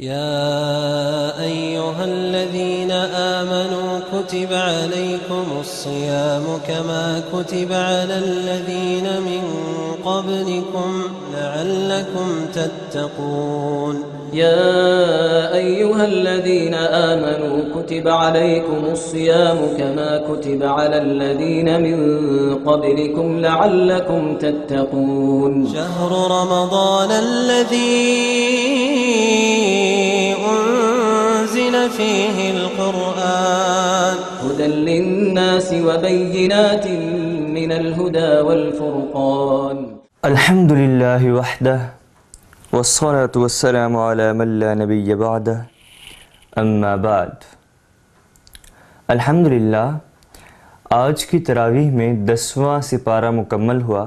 يا أيها الذين آمنوا كتب عليكم الصيام كما كتب على الذين من قبلكم لعلكم تتقون يا أيها الذين آمنوا كتب عليكم الصيام كما كتب على الذين من قبلكم لعلكم تتقون شهر رمضان الذي أنزل فيه القرآن هدى للناس وبينات من الهدى والفرقان الحمد لله وحده والصلاة والسلام على من لا نبي بعده اما بعد الحمدللہ آج کی تراویح میں 10واں سپارہ مکمل ہوا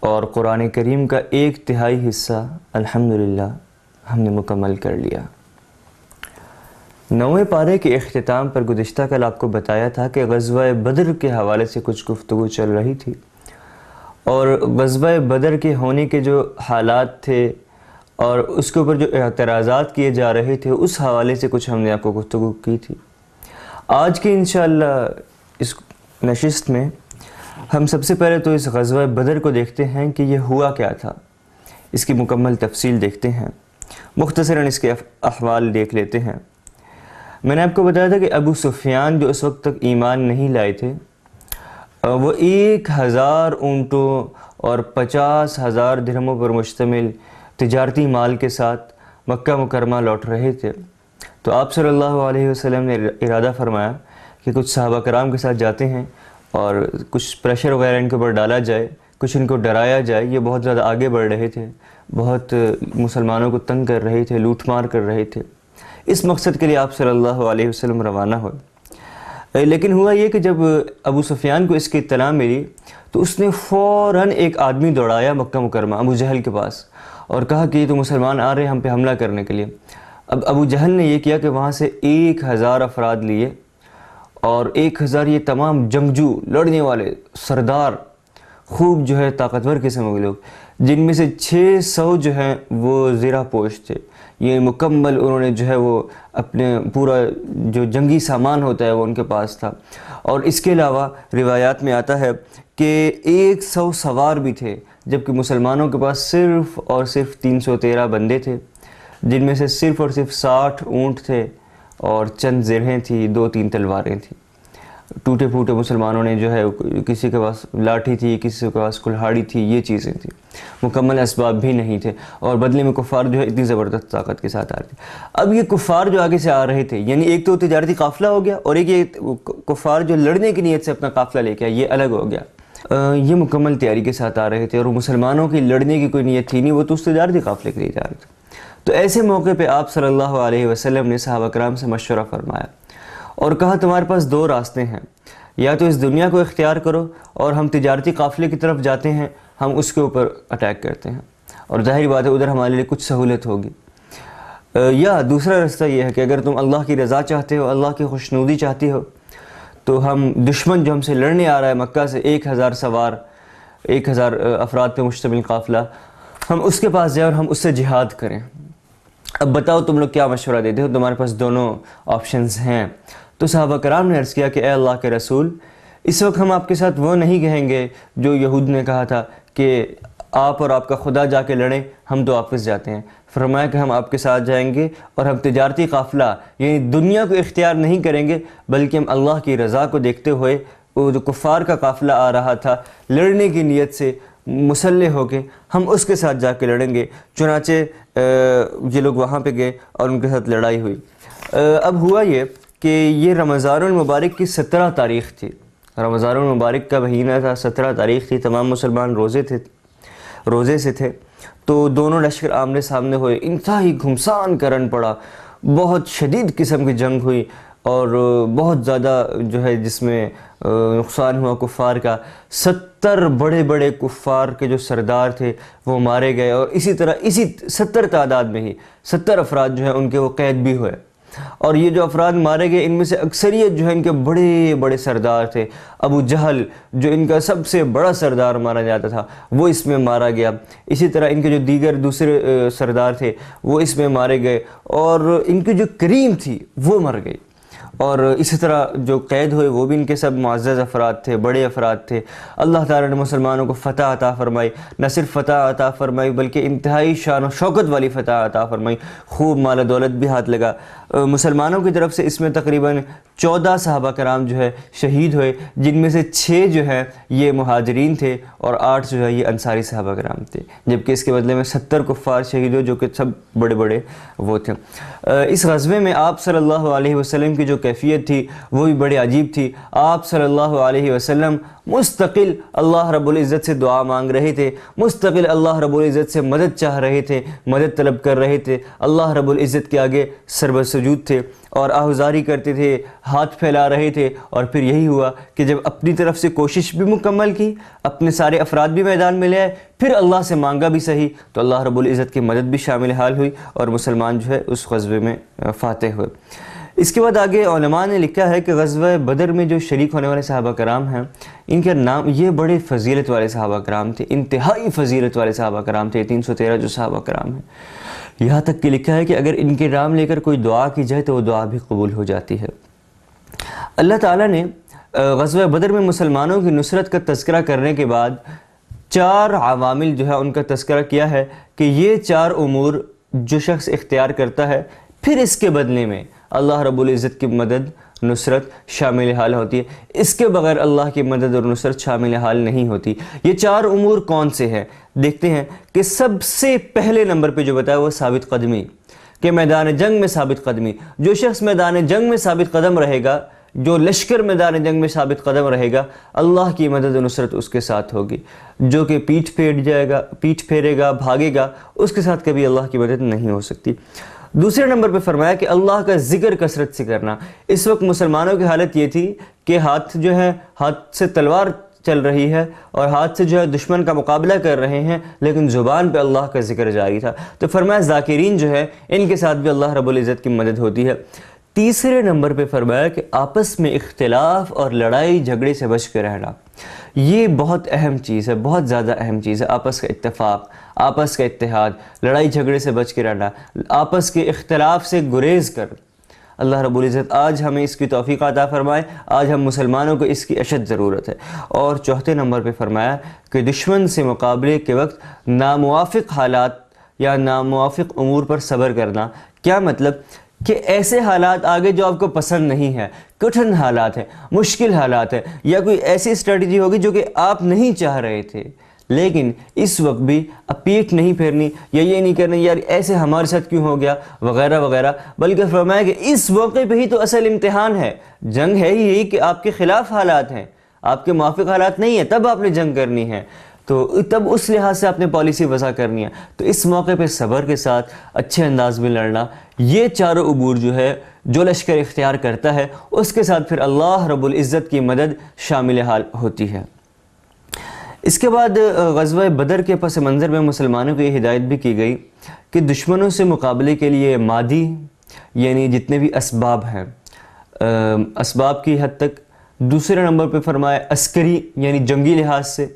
اور قرآن کریم کا 1/3 حصہ الحمدللہ ہم نے مکمل کر لیا۔ 9ویں پارے کے اختتام پر گزشتہ کل آپ کو بتایا تھا کہ غزوہ بدر کے حوالے سے کچھ گفتگو چل رہی تھی اور غزوہ بدر کے ہونے کے جو حالات تھے اور اس کے اوپر جو اعتراضات کیے جا رہے تھے اس حوالے سے کچھ ہم نے آپ کو گفتگو کی تھی۔ آج کے انشاءاللہ اس نشست میں ہم سب سے پہلے تو اس غزوہ بدر کو دیکھتے ہیں کہ یہ ہوا کیا تھا، اس کی مکمل تفصیل دیکھتے ہیں، مختصراً اس کے احوال دیکھ لیتے ہیں۔ میں نے آپ کو بتایا تھا کہ ابو سفیان جو اس وقت تک ایمان نہیں لائے تھے وہ 1000 اونٹوں اور 50,000 درہموں پر مشتمل تجارتی مال کے ساتھ مکہ مکرمہ لوٹ رہے تھے۔ تو آپ صلی اللہ علیہ وسلم نے ارادہ فرمایا کہ کچھ صحابہ کرام کے ساتھ جاتے ہیں اور کچھ پریشر وغیرہ ان کے اوپر ڈالا جائے، کچھ ان کو ڈرایا جائے۔ یہ بہت زیادہ آگے بڑھ رہے تھے، بہت مسلمانوں کو تنگ کر رہے تھے، لوٹ مار کر رہے تھے۔ اس مقصد کے لیے آپ صلی اللہ علیہ وسلم روانہ ہوئے۔ لیکن ہوا یہ کہ جب ابو سفیان کو اس کی اطلاع ملی تو اس نے فوراً ایک آدمی دوڑایا مکہ مکرمہ ابو جہل کے پاس اور کہا کہ یہ تو مسلمان آ رہے ہیں ہم پہ حملہ کرنے کے لیے۔ اب ابو جہل نے یہ کیا کہ وہاں سے 1000 افراد لیے اور 1000 یہ تمام جنگجو لڑنے والے سردار، خوب جو ہے طاقتور قسم کے لوگ، جن میں سے 600 جو ہیں وہ زرہ پوش تھے۔ یہ مکمل انہوں نے جو ہے وہ اپنے پورا جو جنگی سامان ہوتا ہے وہ ان کے پاس تھا۔ اور اس کے علاوہ روایات میں آتا ہے کہ 100 سوار بھی تھے، جبکہ مسلمانوں کے پاس صرف اور صرف 313 بندے تھے، جن میں سے صرف اور صرف 60 اونٹ تھے اور چند زرہیں تھیں، 2-3 تلواریں تھیں۔ ٹوٹے پھوٹے مسلمانوں نے جو ہے کسی کے پاس لاٹھی تھی، کسی کے پاس کلہاڑی تھی، یہ چیزیں تھیں، مکمل اسباب بھی نہیں تھے اور بدلے میں کفار جو ہے اتنی زبردست طاقت کے ساتھ آ رہے تھے۔ اب یہ کفار جو آگے سے آ رہے تھے، یعنی ایک تو تجارتی قافلہ ہو گیا اور ایک یہ کفار جو لڑنے کی نیت سے اپنا قافلہ لے کے آئے، یہ الگ ہو گیا۔ یہ مکمل تیاری کے ساتھ آ رہے تھے اور مسلمانوں کی لڑنے کی کوئی نیت تھی نہیں، وہ تو اس تجارتی قافلے کے لیے جا رہے تھے۔ تو ایسے موقع پہ آپ صلی اللہ علیہ وسلم نے صحابہ کرام سے مشورہ فرمایا اور کہا تمہارے پاس 2 راستے ہیں، یا تو اس دنیا کو اختیار کرو اور ہم تجارتی قافلے کی طرف جاتے ہیں، ہم اس کے اوپر اٹیک کرتے ہیں اور ظاہری بات ہے ادھر ہمارے لیے کچھ سہولت ہوگی، یا دوسرا راستہ یہ ہے کہ اگر تم اللہ کی رضا چاہتے ہو، اللہ کی خوشنودی چاہتی ہو، تو ہم دشمن جو ہم سے لڑنے آ رہا ہے مکہ سے 1000 سوار، 1000 افراد پہ مشتمل قافلہ، ہم اس کے پاس جائیں اور ہم اس سے جہاد کریں۔ اب بتاؤ تم لوگ کیا مشورہ دیتے ہو، تمہارے پاس دونوں آپشنز ہیں۔ تو صحابہ کرام نے عرض کیا کہ اے اللہ کے رسول، اس وقت ہم آپ کے ساتھ وہ نہیں کہیں گے جو یہود نے کہا تھا کہ آپ اور آپ کا خدا جا کے لڑیں، ہم تو واپس جاتے ہیں۔ فرمایا کہ ہم آپ کے ساتھ جائیں گے اور ہم تجارتی قافلہ یعنی دنیا کو اختیار نہیں کریں گے، بلکہ ہم اللہ کی رضا کو دیکھتے ہوئے وہ جو کفار کا قافلہ آ رہا تھا لڑنے کی نیت سے مسلح ہو کے، ہم اس کے ساتھ جا کے لڑیں گے۔ چنانچہ یہ لوگ وہاں پہ گئے اور ان کے ساتھ لڑائی ہوئی۔ اب ہوا یہ کہ یہ رمضان المبارک کی 17 تاریخ تھی، رمضان المبارک کا مہینہ تھا، 17 تاریخ تھی، تمام مسلمان روزے سے تھے۔ تو دونوں لشکر آمنے سامنے ہوئے، انتہائی گھمسان کرن پڑا، بہت شدید قسم کی جنگ ہوئی اور بہت زیادہ جو ہے جس میں نقصان ہوا کفار کا۔ 70 بڑے بڑے کفار کے جو سردار تھے وہ مارے گئے اور اسی طرح اسی 70 تعداد میں ہی 70 افراد جو ہیں ان کے وہ قید بھی ہوئے۔ اور یہ جو افراد مارے گئے ان میں سے اکثریت جو ہے ان کے بڑے بڑے سردار تھے. ابو جہل جو ان کا سب سے بڑا سردار مانا جاتا تھا وہ اس میں مارا گیا. اسی طرح ان کے جو دیگر دوسرے سردار تھے وہ اس میں مارے گئے، اور ان کی جو کریم تھی وہ مر گئی. اور اسی طرح جو قید ہوئے وہ بھی ان کے سب معزز افراد تھے، بڑے افراد تھے. اللہ تعالیٰ نے مسلمانوں کو فتح عطا فرمائی، نہ صرف فتح عطا فرمائی بلکہ انتہائی شان و شوکت والی فتح عطا فرمائی. خوب مال و دولت بھی ہاتھ لگا. مسلمانوں کی طرف سے اس میں تقریباً 14 صحابہ کرام جو ہے شہید ہوئے، جن میں سے 6 جو ہے یہ مہاجرین تھے اور 8 جو ہے یہ انصاری صحابہ کرام تھے، جبکہ اس کے بدلے میں 70 کفار شہید ہوئے جو کہ سب بڑے بڑے وہ تھے. اس غزوے میں آپ صلی اللہ علیہ وسلم کی جو کیفیت تھی وہ بھی بڑی عجیب تھی. آپ صلی اللہ علیہ وسلم مستقل اللہ رب العزت سے دعا مانگ رہے تھے، مستقل اللہ رب العزت سے مدد چاہ رہے تھے، مدد طلب کر رہے تھے. اللہ رب العزت کے آگے سر سجود تھے اور آہوزاری کرتے تھے، ہاتھ پھیلا رہے تھے. اور پھر یہی ہوا کہ جب اپنی طرف سے کوشش بھی مکمل کی، اپنے سارے افراد بھی میدان میں لے آئے، پھر اللہ سے مانگا بھی صحیح، تو اللہ رب العزت کی مدد بھی شامل حال ہوئی اور مسلمان جو ہے اس غزوے میں فاتح ہوئے. اس کے بعد آگے علماء نے لکھا ہے کہ غزوہ بدر میں جو شریک ہونے والے صحابہ کرام ہیں ان کے نام، یہ بڑے فضیلت والے صحابہ کرام تھے، انتہائی فضیلت والے صحابہ کرام تھے. 313 جو صحابہ کرام ہیں، یہاں تک کہ لکھا ہے کہ اگر ان کے نام لے کر کوئی دعا کی جائے تو وہ دعا بھی قبول ہو جاتی ہے. اللہ تعالیٰ نے غزوہ بدر میں مسلمانوں کی نصرت کا تذکرہ کرنے کے بعد 4 عوامل جو ہے ان کا تذکرہ کیا ہے کہ یہ 4 امور جو شخص اختیار کرتا ہے پھر اس کے بدلے میں اللہ رب العزت کی مدد نصرت شامل حال ہوتی ہے. اس کے بغیر اللہ کی مدد اور نصرت شامل حال نہیں ہوتی. یہ 4 امور کون سے ہیں دیکھتے ہیں کہ سب سے پہلے نمبر پہ جو بتایا وہ ثابت قدمی، کہ میدان جنگ میں ثابت قدمی. جو شخص میدان جنگ میں ثابت قدم رہے گا، جو لشکر میدان جنگ میں ثابت قدم رہے گا، اللہ کی مدد و نصرت اس کے ساتھ ہوگی. جو کہ پیٹھ پھیرے گا، بھاگے گا، اس کے ساتھ کبھی اللہ کی مدد نہیں ہو سکتی. دوسرے نمبر پہ فرمایا کہ اللہ کا ذکر کثرت سے کرنا. اس وقت مسلمانوں کی حالت یہ تھی کہ ہاتھ سے تلوار چل رہی ہے اور ہاتھ سے جو ہے دشمن کا مقابلہ کر رہے ہیں، لیکن زبان پہ اللہ کا ذکر جاری تھا. تو فرمایا ذاکرین جو ہے ان کے ساتھ بھی اللہ رب العزت کی مدد ہوتی ہے. تیسرے نمبر پہ فرمایا کہ آپس میں اختلاف اور لڑائی جھگڑے سے بچ کے رہنا. یہ بہت اہم چیز ہے، بہت زیادہ اہم چیز ہے. آپس کا اتفاق، آپس کا اتحاد، لڑائی جھگڑے سے بچ کے رہنا، آپس کے اختلاف سے گریز کر. اللہ رب العزت آج ہمیں اس کی توفیق عطا فرمائے. آج ہم مسلمانوں کو اس کی اشد ضرورت ہے. اور چوتھے نمبر پہ فرمایا کہ دشمن سے مقابلے کے وقت ناموافق حالات یا ناموافق امور پر صبر کرنا. کیا مطلب؟ کہ ایسے حالات آگے جو آپ کو پسند نہیں ہے، کٹھن حالات ہیں، مشکل حالات ہیں، یا کوئی ایسی اسٹریٹجی ہوگی جو کہ آپ نہیں چاہ رہے تھے، لیکن اس وقت بھی اب پیٹھ نہیں پھیرنی یا یہ نہیں کرنا یار ایسے ہمارے ساتھ کیوں ہو گیا وغیرہ وغیرہ. بلکہ فرمایا کہ اس موقع پہ ہی تو اصل امتحان ہے. جنگ ہے ہی یہی کہ آپ کے خلاف حالات ہیں، آپ کے موافق حالات نہیں ہیں، تب آپ نے جنگ کرنی ہے، تو تب اس لحاظ سے آپ نے پالیسی وضع کرنی ہے. تو اس موقع پہ صبر کے ساتھ اچھے انداز میں لڑنا. یہ 4 امور جو ہے جو لشکر اختیار کرتا ہے اس کے ساتھ پھر اللہ رب العزت کی مدد شامل حال ہوتی ہے. اس کے بعد غزوہ بدر کے پس منظر میں مسلمانوں کو یہ ہدایت بھی کی گئی کہ دشمنوں سے مقابلے کے لیے مادی یعنی جتنے بھی اسباب ہیں، اسباب کی حد تک. دوسرے نمبر پہ فرمایا عسکری یعنی جنگی لحاظ سے،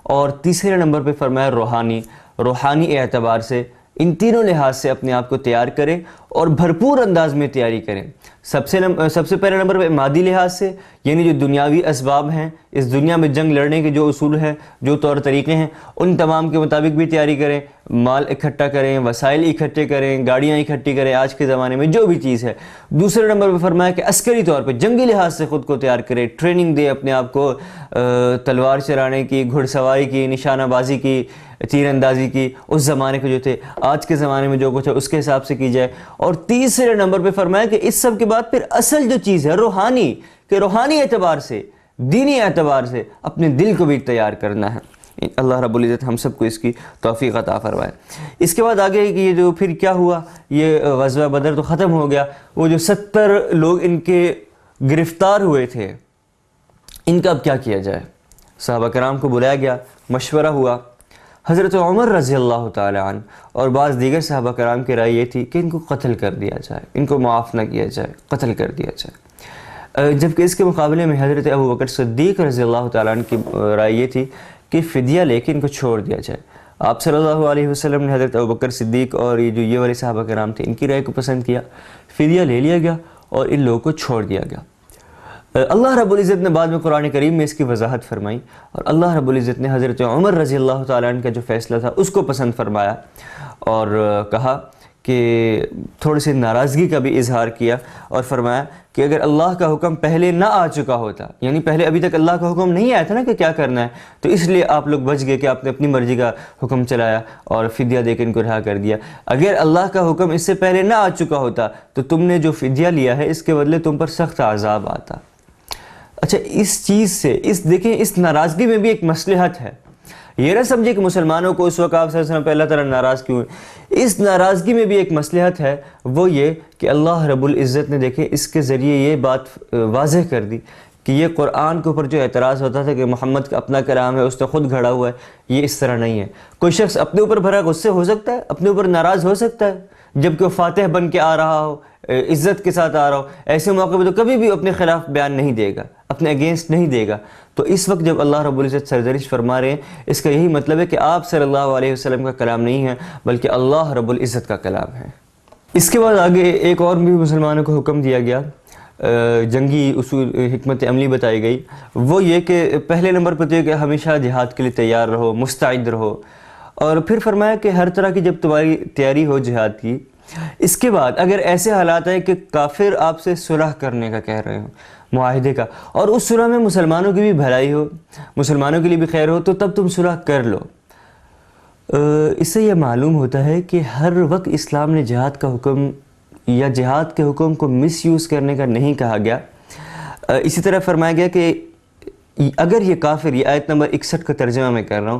اور تیسرے نمبر پہ فرمایا روحانی اعتبار سے. ان تینوں لحاظ سے اپنے آپ کو تیار کریں اور بھرپور انداز میں تیاری کریں. سب سے پہلے نمبر پہ مادی لحاظ سے، یعنی جو دنیاوی اسباب ہیں، اس دنیا میں جنگ لڑنے کے جو اصول ہیں، جو طور طریقے ہیں، ان تمام کے مطابق بھی تیاری کریں. مال اکٹھا کریں، وسائل اکٹھے کریں، گاڑیاں اکٹھی کریں، آج کے زمانے میں جو بھی چیز ہے. دوسرے نمبر پہ فرمایا کہ عسکری طور پہ جنگی لحاظ سے خود کو تیار کریں، ٹریننگ دے اپنے آپ کو، تلوار چلانے کی، گھڑ سواری کی، نشانہ بازی کی، تیر اندازی کی. اس زمانے کے جو تھے، آج کے زمانے میں جو کچھ ہے اس کے حساب سے کی جائے. اور تیسرے نمبر پہ فرمایا کہ اس سب کے بعد پھر اصل جو چیز ہے روحانی، کہ روحانی اعتبار سے، دینی اعتبار سے اپنے دل کو بھی تیار کرنا ہے. اللہ رب العزت ہم سب کو اس کی توفیق عطا فرمائے. اس کے بعد آگے یہ جو پھر کیا ہوا، یہ غزوہ بدر تو ختم ہو گیا. وہ جو 70 لوگ ان کے گرفتار ہوئے تھے، ان کا اب کیا کیا جائے؟ صحابہ کرام کو بلایا گیا، مشورہ ہوا. حضرت عمر رضی اللہ تعالی عنہ اور بعض دیگر صحابہ کرام کی رائے یہ تھی کہ ان کو قتل کر دیا جائے، ان کو معاف نہ کیا جائے، قتل کر دیا جائے، جبکہ اس کے مقابلے میں حضرت ابو بکر صدیق رضی اللہ تعالیٰ عنہ کی رائے یہ تھی کہ فدیہ لے کے ان کو چھوڑ دیا جائے۔ آپ صلی اللہ علیہ وسلم نے حضرت ابو بکر صدیق اور یہ والے صحابہ کرام تھے ان کی رائے کو پسند کیا، فدیہ لے لیا گیا اور ان لوگوں کو چھوڑ دیا گیا۔ اللہ رب العزت نے بعد میں قرآن کریم میں اس کی وضاحت فرمائی، اور اللہ رب العزت نے حضرت عمر رضی اللہ تعالیٰ عنہ کا جو فیصلہ تھا اس کو پسند فرمایا، اور کہا کہ تھوڑی سی ناراضگی کا بھی اظہار کیا، اور فرمایا کہ اگر اللہ کا حکم پہلے نہ آ چکا ہوتا، یعنی پہلے ابھی تک اللہ کا حکم نہیں آیا تھا نا کہ کیا کرنا ہے، تو اس لیے آپ لوگ بچ گئے کہ آپ نے اپنی مرضی کا حکم چلایا اور فدیہ دے کے ان کو رہا کر دیا۔ اگر اللہ کا حکم اس سے پہلے نہ آ چکا ہوتا تو تم نے جو فدیہ لیا ہے اس کے بدلے تم پر سخت عذاب آتا۔ اچھا، اس چیز سے دیکھیں اس ناراضگی میں بھی ایک مصلحت ہے۔ یہ نہ سمجھے کہ مسلمانوں کو اس وقت آپ صلی اللہ علیہ وسلم پہ اللہ تعالیٰ ناراض کیوں ہے، اس ناراضگی میں بھی ایک مصلحت ہے، وہ یہ کہ اللہ رب العزت نے دیکھیں اس کے ذریعے یہ بات واضح کر دی کہ یہ قرآن کے اوپر جو اعتراض ہوتا تھا کہ محمد کا اپنا کلام ہے، اس نے خود گھڑا ہوا ہے، یہ اس طرح نہیں ہے۔ کوئی شخص اپنے اوپر بھرا غصے ہو سکتا ہے، اپنے اوپر ناراض ہو سکتا ہے، جب کہ وہ فاتح بن کے آ رہا ہو، عزت کے ساتھ آ رہا ہو، ایسے موقع پہ تو کبھی بھی اپنے خلاف بیان نہیں دے گا، اپنے اگینسٹ نہیں دے گا۔ تو اس وقت جب اللہ رب العزت سرزنش فرما رہے ہیں، اس کا یہی مطلب ہے کہ آپ صلی اللہ علیہ وسلم کا کلام نہیں ہے بلکہ اللہ رب العزت کا کلام ہے۔ اس کے بعد آگے ایک اور بھی مسلمانوں کو حکم دیا گیا، جنگی اصول حکمت عملی بتائی گئی، وہ یہ کہ پہلے نمبر پر تو یہ کہ ہمیشہ جہاد کے لیے تیار رہو، مستعد رہو، اور پھر فرمایا کہ ہر طرح کی جب تمہاری تیاری ہو جہاد کی، اس کے بعد اگر ایسے حالات ہیں کہ کافر آپ سے صلح کرنے کا کہہ رہے ہوں، معاہدے کا، اور اس صلح میں مسلمانوں کی بھی بھلائی ہو، مسلمانوں کے لیے بھی خیر ہو، تو تب تم صلح کر لو۔ اس سے یہ معلوم ہوتا ہے کہ ہر وقت اسلام نے جہاد کا حکم یا جہاد کے حکم کو مس یوز کرنے کا نہیں کہا گیا۔ اسی طرح فرمایا گیا کہ اگر یہ کافر، یہ آیت نمبر 61 کا ترجمہ میں کر رہا ہوں،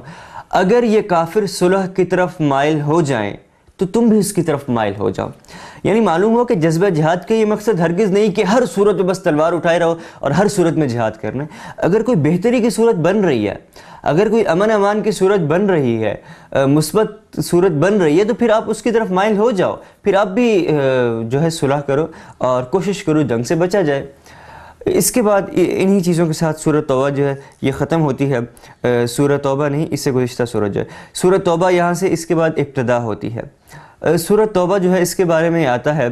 اگر یہ کافر صلح کی طرف مائل ہو جائیں تو تم بھی اس کی طرف مائل ہو جاؤ۔ یعنی معلوم ہو کہ جذبہ جہاد کا یہ مقصد ہرگز نہیں کہ ہر صورت میں بس تلوار اٹھائے رہو اور ہر صورت میں جہاد کرنا ہے۔ اگر کوئی بہتری کی صورت بن رہی ہے، اگر کوئی امن امان کی صورت بن رہی ہے، مثبت صورت بن رہی ہے، تو پھر آپ اس کی طرف مائل ہو جاؤ، پھر آپ بھی جو ہے صلح کرو اور کوشش کرو جنگ سے بچا جائے۔ اس کے بعد انہی چیزوں کے ساتھ سورۃ توبہ جو ہے یہ ختم ہوتی ہے۔ سورۃ توبہ نہیں، اس سے گزشتہ سورۃ جو ہے سورۃ توبہ، یہاں سے اس کے بعد ابتدا ہوتی ہے۔ سورۃ توبہ جو ہے اس کے بارے میں آتا ہے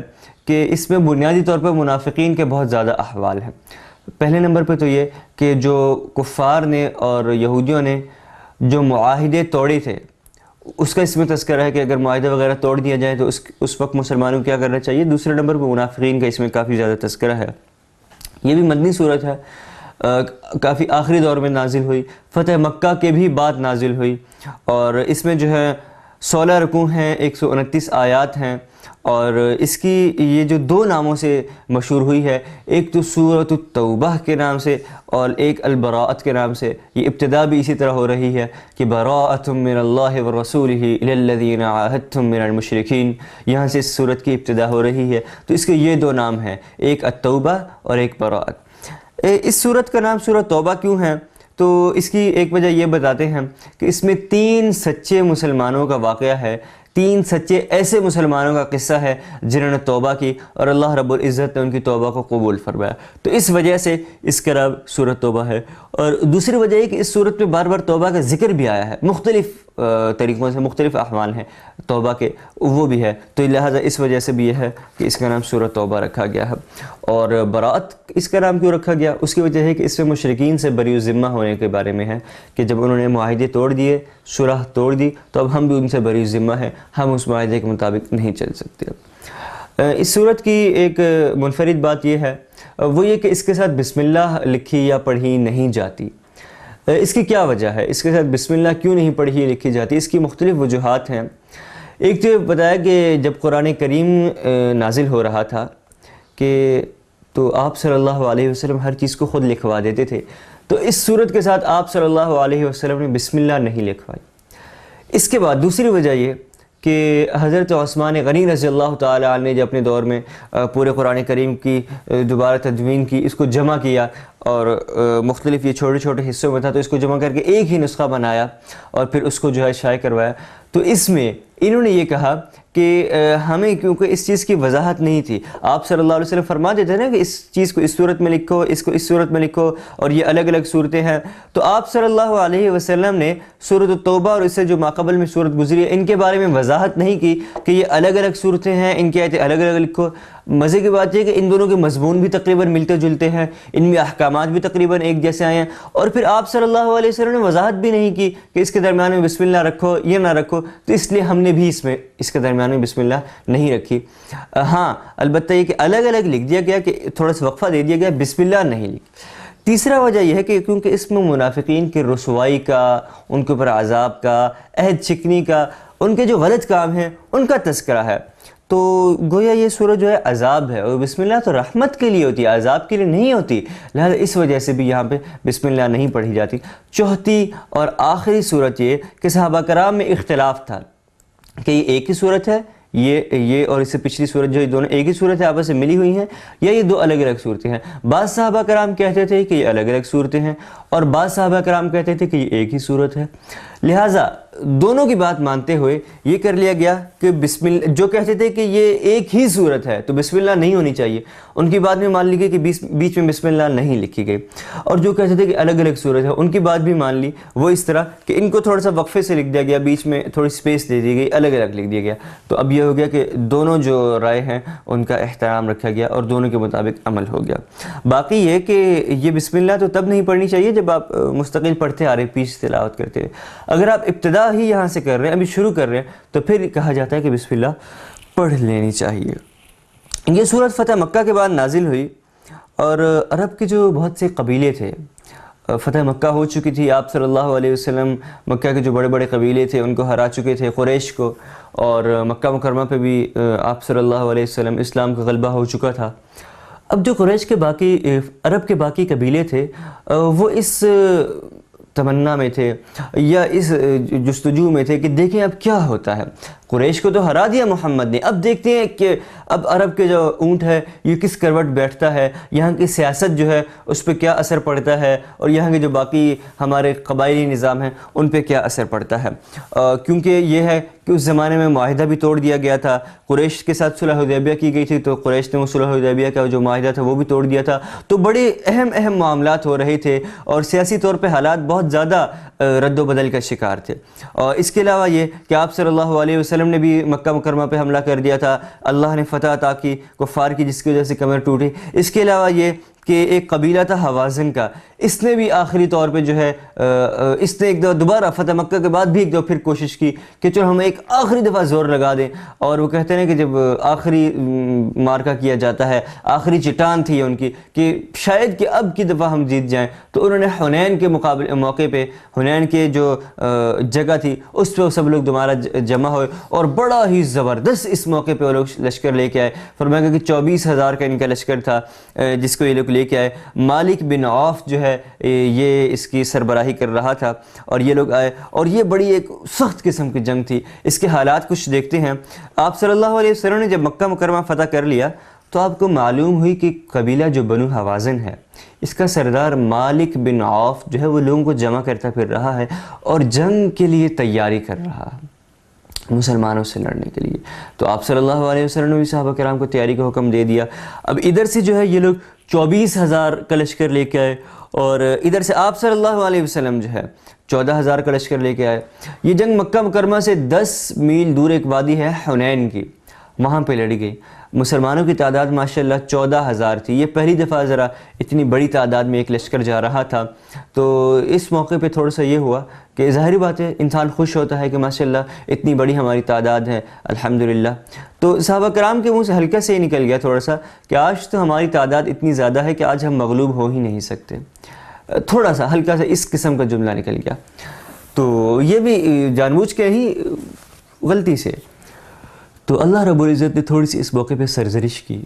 کہ اس میں بنیادی طور پر منافقین کے بہت زیادہ احوال ہیں۔ پہلے نمبر پہ تو یہ کہ جو کفار نے اور یہودیوں نے جو معاہدے توڑے تھے اس کا اس میں تذکرہ ہے کہ اگر معاہدے وغیرہ توڑ دیا جائے تو اس وقت مسلمانوں کو کیا کرنا چاہیے۔ دوسرے نمبر پہ منافقین کا اس میں کافی زیادہ تذکرہ ہے۔ یہ بھی مدنی صورت ہے، کافی آخری دور میں نازل ہوئی، فتح مکہ کے بھی بعد نازل ہوئی، اور اس میں جو ہے 16 رکوع ہیں، 129 آیات ہیں، اور اس کی یہ جو دو ناموں سے مشہور ہوئی ہے، ایک تو سورۃ التوبہ کے نام سے اور ایک البراءت کے نام سے۔ یہ ابتدا بھی اسی طرح ہو رہی ہے کہ براءۃ من اللہ ورسولہ الی الذین عاہدتم من المشرکین، یہاں سے اس سورت کی ابتدا ہو رہی ہے۔ تو اس کے یہ دو نام ہیں، ایک التوبہ اور ایک براءت۔ اس سورت کا نام سورۃ توبہ کیوں ہے؟ تو اس کی ایک وجہ یہ بتاتے ہیں کہ اس میں 3 سچے مسلمانوں کا واقعہ ہے، 3 سچے ایسے مسلمانوں کا قصہ ہے جنہوں نے توبہ کی اور اللہ رب العزت نے ان کی توبہ کو قبول فرمایا، تو اس وجہ سے اس کا نام سورۃ توبہ ہے۔ اور دوسری وجہ یہ کہ اس سورت میں بار بار توبہ کا ذکر بھی آیا ہے، مختلف طریقوں سے، مختلف احوال ہیں توبہ کے، وہ بھی ہے، تو لہٰذا اس وجہ سے بھی یہ ہے کہ اس کا نام سورۃ توبہ رکھا گیا ہے۔ اور براءت اس کا نام کیوں رکھا گیا؟ اس کی وجہ ہے کہ اس میں مشرکین سے بری الذمہ ہونے کے بارے میں ہے کہ جب انہوں نے معاہدے توڑ دیے، صلح توڑ دی، تو اب ہم بھی ان سے بری الذمہ ہیں، ہم اس معاہدے کے مطابق نہیں چل سکتے۔ اس سورت کی ایک منفرد بات یہ ہے، وہ یہ کہ اس کے ساتھ بسم اللہ لکھی یا پڑھی نہیں جاتی۔ اس کی کیا وجہ ہے؟ اس کے ساتھ بسم اللہ کیوں نہیں پڑھی لکھی جاتی؟ اس کی مختلف وجوہات ہیں۔ ایک تو بتایا کہ جب قرآن کریم نازل ہو رہا تھا کہ تو آپ صلی اللہ علیہ وسلم ہر چیز کو خود لکھوا دیتے تھے، تو اس صورت کے ساتھ آپ صلی اللہ علیہ وسلم نے بسم اللہ نہیں لکھوائی۔ اس کے بعد دوسری وجہ یہ کہ حضرت عثمان غنی رضی اللہ تعالی عنہ نے جو اپنے دور میں پورے قرآن کریم کی دوبارہ تدوین کی، اس کو جمع کیا اور مختلف یہ چھوٹے چھوٹے حصوں میں تھا، تو اس کو جمع کر کے ایک ہی نسخہ بنایا اور پھر اس کو جو ہے شائع کروایا۔ تو اس میں انہوں نے یہ کہا کہ ہمیں کیونکہ اس چیز کی وضاحت نہیں تھی، آپ صلی اللہ علیہ وسلم فرما دیتے ہیں نا کہ اس چیز کو اس صورت میں لکھو، اس کو اس صورت میں لکھو، اور یہ الگ الگ صورتیں ہیں۔ تو آپ صلی اللہ علیہ وسلم نے سورۃ التوبہ اور اس سے جو ماقبل میں صورت گزری ہے ان کے بارے میں وضاحت نہیں کی کہ یہ الگ الگ صورتیں ہیں، ان کی آیتیں الگ الگ لکھو۔ مزے کی بات یہ کہ ان دونوں کے مضمون بھی تقریباً ملتے جلتے ہیں، ان میں احکامات بھی تقریباً ایک جیسے آئے ہیں، اور پھر آپ صلی اللہ علیہ وسلم نے وضاحت بھی نہیں کی کہ اس کے درمیان میں بسم اللہ رکھو، یہ نہ رکھو، تو اس لیے ہم نے بھی اس کے درمیان میں بسم اللہ نہیں رکھی۔ ہاں البتہ یہ کہ الگ الگ لکھ دیا گیا، کہ تھوڑا سا وقفہ دے دیا گیا، بسم اللہ نہیں لکھی۔ تیسرا وجہ یہ ہے کہ کیونکہ اس میں منافقین کی رسوائی کا، ان کے اوپر عذاب کا، عہد شکنی کا، ان کے جو غلط کام ہیں ان کا تذکرہ ہے، تو گویا یہ سورۃ جو ہے عذاب ہے، اور بسم اللہ تو رحمت کے لیے ہوتی ہے، عذاب کے لیے نہیں ہوتی، لہذا اس وجہ سے بھی یہاں پہ بسم اللہ نہیں پڑھی جاتی۔ چوتھی اور آخری سورت یہ کہ صحابہ کرام میں اختلاف تھا کہ یہ ایک ہی سورت ہے، یہ اور اس سے پچھلی سورت جو یہ دونوں ایک ہی سورت ہے، آپس سے ملی ہوئی ہیں، یا یہ دو الگ الگ صورتیں ہیں۔ بعض صحابہ کرام کہتے تھے کہ یہ الگ الگ صورتیں ہیں، اور بعض صحابہ کرام کہتے تھے کہ یہ ایک ہی صورت ہے۔ لہٰذا دونوں کی بات مانتے ہوئے یہ کر لیا گیا کہ بسم اللہ، جو کہتے تھے کہ یہ ایک ہی صورت ہے تو بسم اللہ نہیں ہونی چاہیے، ان کی بات میں مان لی گئی کہ بیچ میں بسم اللہ نہیں لکھی گئی، اور جو کہتے تھے کہ الگ الگ صورت ہے ان کی بات بھی مان لی، وہ اس طرح کہ ان کو تھوڑا سا وقفے سے لکھ دیا گیا، بیچ میں تھوڑی سپیس دے دی گئی، الگ الگ لکھ دیا گیا۔ تو اب یہ ہو گیا کہ دونوں جو رائے ہیں ان کا احترام رکھا گیا اور دونوں کے مطابق عمل ہو گیا۔ باقی یہ کہ یہ بسم اللہ تو تب نہیں پڑھنی چاہیے جب آپ مستقل پڑھتے آ رہے پیچھے سے تلاوت کرتے ہوئے، اگر آپ ابتدا ہی یہاں سے کر رہے ہیں، ابھی شروع کر رہے ہیں، تو پھر کہا جاتا ہے کہ بسم اللہ پڑھ لینی چاہیے۔ یہ سورت فتح مکہ کے بعد نازل ہوئی، اور عرب کے جو بہت سے قبیلے تھے، فتح مکہ ہو چکی تھی، آپ صلی اللہ علیہ وسلم مکہ کے جو بڑے بڑے قبیلے تھے ان کو ہرا چکے تھے، قریش کو، اور مکہ مکرمہ پہ بھی آپ صلی اللہ علیہ وسلم اسلام کا غلبہ ہو چکا تھا۔ اب جو قریش کے باقی عرب کے باقی قبیلے تھے وہ اس تمنا میں تھے یا اس جستجو میں تھے کہ دیکھیں اب کیا ہوتا ہے، قریش کو تو ہرا دیا محمد نے، اب دیکھتے ہیں کہ اب عرب کے جو اونٹ ہے یہ کس کروٹ بیٹھتا ہے، یہاں کی سیاست جو ہے اس پہ کیا اثر پڑتا ہے، اور یہاں کے جو باقی ہمارے قبائلی نظام ہیں ان پہ کیا اثر پڑتا ہے، کیونکہ یہ ہے کہ اس زمانے میں معاہدہ بھی توڑ دیا گیا تھا، قریش کے ساتھ صلح حدیبیہ کی گئی تھی، تو قریش نے وہ صلح حدیبیہ کا جو معاہدہ تھا وہ بھی توڑ دیا تھا، تو بڑے اہم معاملات ہو رہے تھے، اور سیاسی طور پہ حالات بہت زیادہ رد و بدل کا شکار تھے۔ اور اس کے علاوہ یہ کہ آپ صلی اللہ علیہ وسلم نے بھی مکہ مکرمہ پہ حملہ کر دیا تھا، اللہ نے فتح عطا کی کفار کی، جس کی وجہ سے کمر ٹوٹی۔ اس کے علاوہ یہ کہ ایک قبیلہ تھا حوازن کا، اس نے بھی آخری طور پہ جو ہے اس نے ایک دفعہ دوبارہ فتح مکہ کے بعد بھی ایک دفعہ پھر کوشش کی کہ چلو ہم ایک آخری دفعہ زور لگا دیں، اور وہ کہتے ہیں کہ جب آخری مارکہ کیا جاتا ہے، آخری چٹان تھی ان کی کہ شاید کہ اب کی دفعہ ہم جیت جائیں، تو انہوں نے حنین کے موقع پہ، حنین کے جو جگہ تھی اس پہ سب لوگ دوبارہ جمع ہوئے، اور بڑا ہی زبردست اس موقع پہ وہ لوگ لشکر لے کے آئے۔ فرمایا کہ 24,000 کا ان کا لشکر تھا جس کو یہ لوگ لے کے آئے۔ مالک بن عوف جو ہے یہ اس کی سربراہی کر رہا تھا، اور یہ لوگ آئے، اور یہ بڑی ایک سخت قسم کی جنگ تھی۔ اس کے حالات کچھ دیکھتے ہیں۔ آپ صلی اللہ علیہ وسلم نے جب مکہ مکرمہ فتح کر لیا تو آپ کو معلوم ہوئی کہ قبیلہ جو بنو حوازن ہے اس کا سردار مالک بن عوف جو ہے وہ لوگوں کو جمع کرتا پھر رہا ہے اور جنگ کے لیے تیاری کر رہا ہے، مسلمانوں سے لڑنے کے لیے۔ تو آپ صلی اللہ علیہ وسلم نے بھی صحابہ کرام کو تیاری کا حکم دے دیا۔ اب ادھر سے جو ہے یہ لوگ 24,000 کا لشکر لے کے آئے، اور ادھر سے آپ صلی اللہ علیہ وسلم جو ہے 14,000 کا لشکر لے کے آئے۔ یہ جنگ مکہ مکرمہ سے 10 میل دور ایک وادی ہے حنین کی، وہاں پہ لڑی گئی۔ مسلمانوں کی تعداد ماشاءاللہ 14,000 تھی۔ یہ پہلی دفعہ ذرا اتنی بڑی تعداد میں ایک لشکر جا رہا تھا، تو اس موقع پہ تھوڑا سا یہ ہوا کہ ظاہری بات ہے انسان خوش ہوتا ہے کہ ماشاءاللہ اتنی بڑی ہماری تعداد ہے الحمدللہ۔ تو صحابہ کرام کے منہ سے ہلکا سے ہی نکل گیا تھوڑا سا کہ آج تو ہماری تعداد اتنی زیادہ ہے کہ آج ہم مغلوب ہو ہی نہیں سکتے، تھوڑا سا ہلکا سا اس قسم کا جملہ نکل گیا۔ تو یہ بھی جان بوجھ کے ہی غلطی سے، تو اللہ رب العزت نے تھوڑی سی اس موقع پہ سرزنش کی،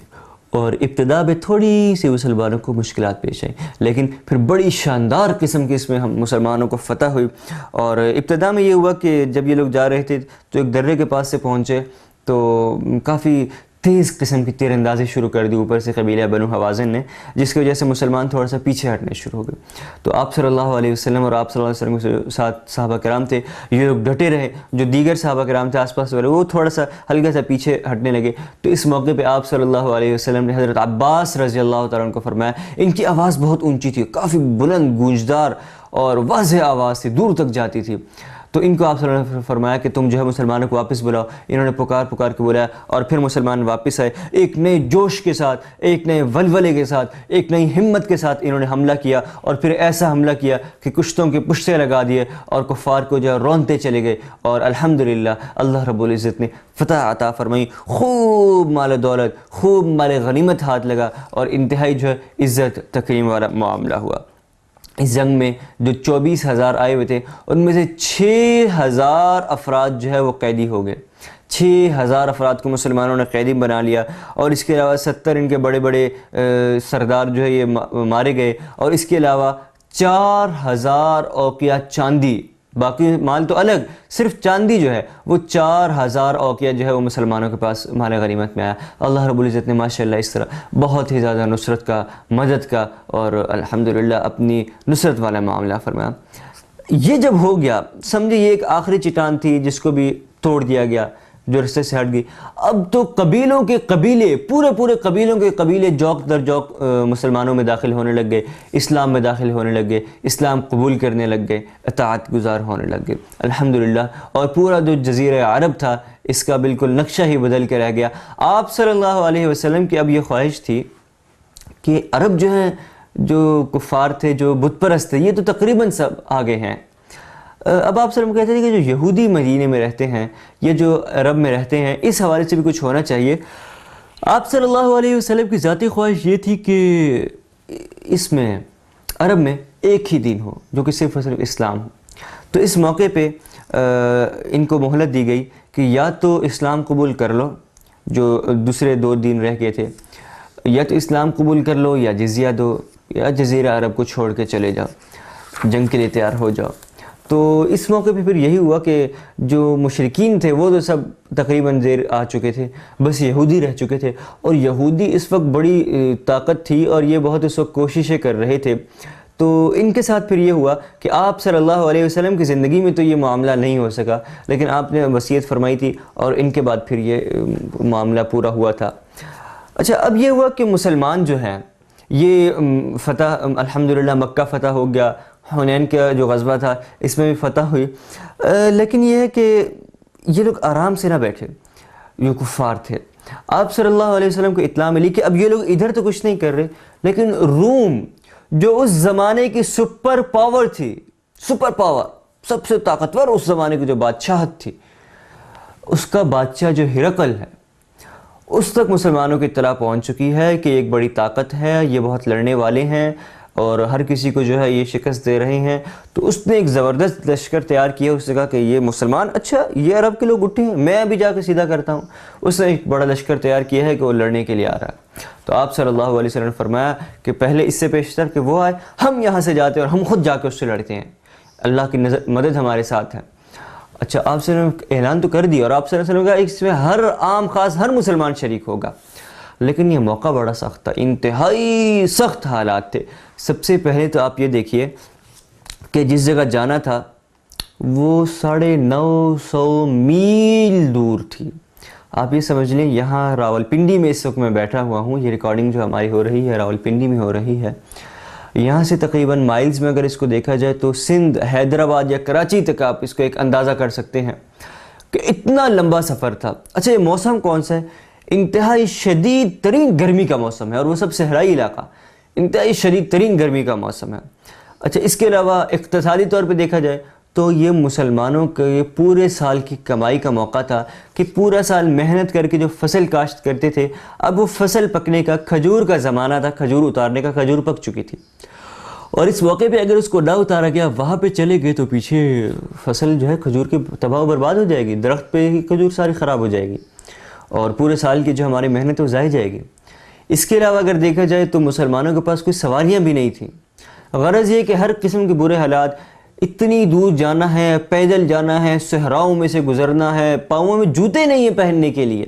اور ابتدا میں تھوڑی سی مسلمانوں کو مشکلات پیش آئیں، لیکن پھر بڑی شاندار قسم کی اس میں ہم مسلمانوں کو فتح ہوئی۔ اور ابتدا میں یہ ہوا کہ جب یہ لوگ جا رہے تھے تو ایک درے کے پاس سے پہنچے، تو کافی تیز قسم کی تیر اندازی شروع کر دی اوپر سے قبیلہ بنو حوازن نے، جس کی وجہ سے مسلمان تھوڑا سا پیچھے ہٹنے شروع ہو گئے. تو آپ صلی اللہ علیہ وسلم اور آپ صلی اللہ علیہ وسلم کے ساتھ صحابہ کرام تھے، یہ لوگ ڈٹے رہے. جو دیگر صحابہ کرام تھے آس پاس والے، وہ تھوڑا سا ہلکا سا پیچھے ہٹنے لگے. تو اس موقع پہ آپ صلی اللہ علیہ وسلم نے حضرت عباس رضی اللہ تعالیٰ عنہ کو فرمایا، ان کی آواز بہت اونچی تھی، کافی بلند گونجدار اور واضح آواز تھی، دور تک جاتی تھی. تو ان کو آپ صلی اللہ علیہ وسلم نے فرمایا کہ تم جو ہے مسلمانوں کو واپس بلاؤ. انہوں نے پکار کے بلایا اور پھر مسلمان واپس آئے. ایک نئے جوش کے ساتھ، ایک نئے ولولے کے ساتھ، ایک نئی ہمت کے ساتھ انہوں نے حملہ کیا، اور پھر ایسا حملہ کیا کہ کشتوں کے پشتے لگا دیے اور کفار کو جو ہے رونتے چلے گئے. اور الحمدللہ اللہ رب العزت نے فتح عطا فرمائی، خوب مال دولت، خوب مال غنیمت ہاتھ لگا، اور انتہائی جو ہے عزت تکریم والا معاملہ ہوا. اس جنگ میں جو 24,000 آئے ہوئے تھے، ان میں سے 6,000 افراد جو ہے وہ قیدی ہو گئے. 6,000 افراد کو مسلمانوں نے قیدی بنا لیا، اور اس کے علاوہ 70 ان کے بڑے بڑے سردار جو ہے یہ مارے گئے. اور اس کے علاوہ 4,000 اوقیہ چاندی، باقی مال تو الگ، صرف چاندی جو ہے وہ 4,000 اوقیہ جو ہے وہ مسلمانوں کے پاس مال غنیمت میں آیا. اللہ رب العزت نے ماشاءاللہ اس طرح بہت ہی زیادہ نصرت کا، مدد کا اور الحمدللہ اپنی نصرت والا معاملہ فرمایا. یہ جب ہو گیا، سمجھے یہ ایک آخری چٹان تھی جس کو بھی توڑ دیا گیا، جو رستے سے ہٹ گئی. اب تو قبیلوں کے قبیلے، پورے قبیلوں کے قبیلے جوک در جوک مسلمانوں میں داخل ہونے لگ گئے، اسلام میں داخل ہونے لگ گئے، اسلام قبول کرنے لگ گئے، اطاعت گزار ہونے لگ گئے الحمدللہ. اور پورا جو جزیرہ عرب تھا اس کا بالکل نقشہ ہی بدل کے رہ گیا. آپ صلی اللہ علیہ وسلم کی اب یہ خواہش تھی کہ عرب جو ہیں، جو کفار تھے، جو بت پرست تھے، یہ تو تقریباً سب آگے ہیں. اب آپ صلی اللہ علیہ وسلم کہتے ہیں کہ جو یہودی مدینے میں رہتے ہیں یا جو عرب میں رہتے ہیں، اس حوالے سے بھی کچھ ہونا چاہیے. آپ صلی اللہ علیہ وسلم کی ذاتی خواہش یہ تھی کہ اس میں عرب میں ایک ہی دین ہو جو کہ صرف اسلام ہو. تو اس موقع پہ ان کو مہلت دی گئی کہ یا تو اسلام قبول کر لو، جو دوسرے 2 دین رہ گئے تھے، یا تو اسلام قبول کر لو یا جزیہ دو، یا جزیرہ عرب کو چھوڑ کے چلے جاؤ، جنگ کے لیے تیار ہو جاؤ. تو اس موقع پہ پھر یہی ہوا کہ جو مشرکین تھے وہ تو سب تقریباً زیر آ چکے تھے، بس یہودی رہ چکے تھے. اور یہودی اس وقت بڑی طاقت تھی اور یہ بہت اس وقت کوششیں کر رہے تھے. تو ان کے ساتھ پھر یہ ہوا کہ آپ صلی اللہ علیہ وسلم کی زندگی میں تو یہ معاملہ نہیں ہو سکا، لیکن آپ نے وصیت فرمائی تھی اور ان کے بعد پھر یہ معاملہ پورا ہوا تھا. اچھا، اب یہ ہوا کہ مسلمان جو ہیں یہ فتح، الحمدللہ مکہ فتح ہو گیا، حنین کا جو غزوہ تھا اس میں بھی فتح ہوئی. لیکن یہ ہے کہ یہ لوگ آرام سے نہ بیٹھے، یہ کفار تھے. آپ صلی اللہ علیہ وسلم کو اطلاع ملی کہ اب یہ لوگ ادھر تو کچھ نہیں کر رہے، لیکن روم جو اس زمانے کی سپر پاور تھی، سپر پاور، سب سے طاقتور اس زمانے کی جو بادشاہت تھی، اس کا بادشاہ جو ہرقل ہے، اس تک مسلمانوں کی اطلاع پہنچ چکی ہے کہ ایک بڑی طاقت ہے، یہ بہت لڑنے والے ہیں اور ہر کسی کو جو ہے یہ شکست دے رہے ہیں. تو اس نے ایک زبردست لشکر تیار کیا. اس نے کہا کہ یہ مسلمان، اچھا یہ عرب کے لوگ اٹھے ہیں، میں ابھی جا کے سیدھا کرتا ہوں. اس نے ایک بڑا لشکر تیار کیا ہے کہ وہ لڑنے کے لیے آ رہا ہے. تو آپ صلی اللہ علیہ وسلم نے فرمایا کہ پہلے اس سے پیشتر کہ وہ آئے، ہم یہاں سے جاتے ہیں اور ہم خود جا کے اس سے لڑتے ہیں، اللہ کی مدد ہمارے ساتھ ہے. اچھا، آپ صلی اللہ علیہ وسلم نے اعلان تو کر دیا اور آپ صلی اللہ علیہ وسلم نے کہا اس میں ہر عام خاص ہر مسلمان شریک ہوگا. لیکن یہ موقع بڑا سخت تھا، انتہائی سخت حالات تھے. سب سے پہلے تو آپ یہ دیکھیے کہ جس جگہ جانا تھا وہ 950 میل دور تھی. آپ یہ سمجھ لیں، یہاں راولپنڈی میں اس وقت میں بیٹھا ہوا ہوں، یہ ریکارڈنگ جو ہماری ہو رہی ہے راولپنڈی میں ہو رہی ہے. یہاں سے تقریباً مائلز میں اگر اس کو دیکھا جائے تو سندھ، حیدرآباد یا کراچی تک آپ اس کو ایک اندازہ کر سکتے ہیں کہ اتنا لمبا سفر تھا. اچھا، یہ موسم کون سا ہے؟ انتہائی شدید ترین گرمی کا موسم ہے، اور وہ سب صحرائی علاقہ، انتہائی شدید ترین گرمی کا موسم ہے. اچھا، اس کے علاوہ اقتصادی طور پہ دیکھا جائے تو یہ مسلمانوں کے پورے سال کی کمائی کا موقع تھا کہ پورا سال محنت کر کے جو فصل کاشت کرتے تھے، اب وہ فصل پکنے کا، کھجور کا زمانہ تھا، کھجور اتارنے کا، کھجور پک چکی تھی. اور اس موقع پہ اگر اس کو نہ اتارا گیا، وہاں پہ چلے گئے تو پیچھے فصل جو ہے کھجور کی تباہ و برباد ہو جائے گی، درخت پہ ہی کھجور ساری خراب ہو جائے گی اور پورے سال کی جو ہماری محنت ہے وہ ضائع جائے گی. اس کے علاوہ اگر دیکھا جائے تو مسلمانوں کے پاس کوئی سواریاں بھی نہیں تھیں. غرض یہ کہ ہر قسم کے برے حالات، اتنی دور جانا ہے، پیدل جانا ہے، صحراؤں میں سے گزرنا ہے، پاؤں میں جوتے نہیں ہیں پہننے کے لیے،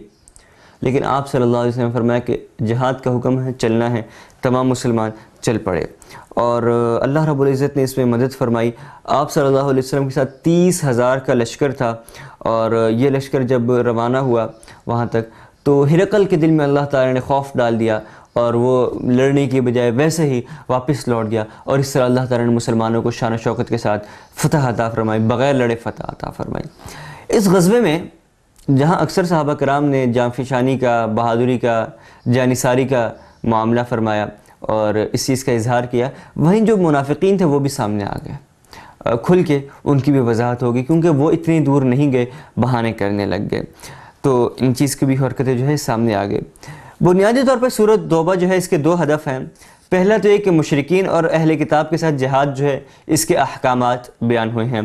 لیکن آپ صلی اللہ علیہ وسلم نے فرمایا کہ جہاد کا حکم ہے، چلنا ہے، تمام مسلمان چل پڑے، اور اللہ رب العزت نے اس میں مدد فرمائی۔ آپ صلی اللہ علیہ وسلم کے ساتھ 30,000 کا لشکر تھا، اور یہ لشکر جب روانہ ہوا وہاں تک تو ہرقل کے دل میں اللہ تعالیٰ نے خوف ڈال دیا، اور وہ لڑنے کی بجائے ویسے ہی واپس لوٹ گیا، اور اس طرح اللہ تعالیٰ نے مسلمانوں کو شان و شوکت کے ساتھ فتح عطا فرمائی، بغیر لڑے فتح عطا فرمائی۔ اس غزوے میں جہاں اکثر صحابہ کرام نے جانفشانی کا، بہادری کا، جانثاری کا معاملہ فرمایا اور اس چیز کا اظہار کیا، وہیں جو منافقین تھے وہ بھی سامنے آ گئے، کھل کے ان کی بھی وضاحت ہوگی، کیونکہ وہ اتنی دور نہیں گئے، بہانے کرنے لگ گئے، تو ان چیز کی بھی حرکتیں جو ہے سامنے آ گئے۔ بنیادی طور پر سورۃ توبہ جو ہے اس کے 2 ہدف ہیں۔ پہلا تو یہ کہ مشرکین اور اہل کتاب کے ساتھ جہاد جو ہے اس کے احکامات بیان ہوئے ہیں،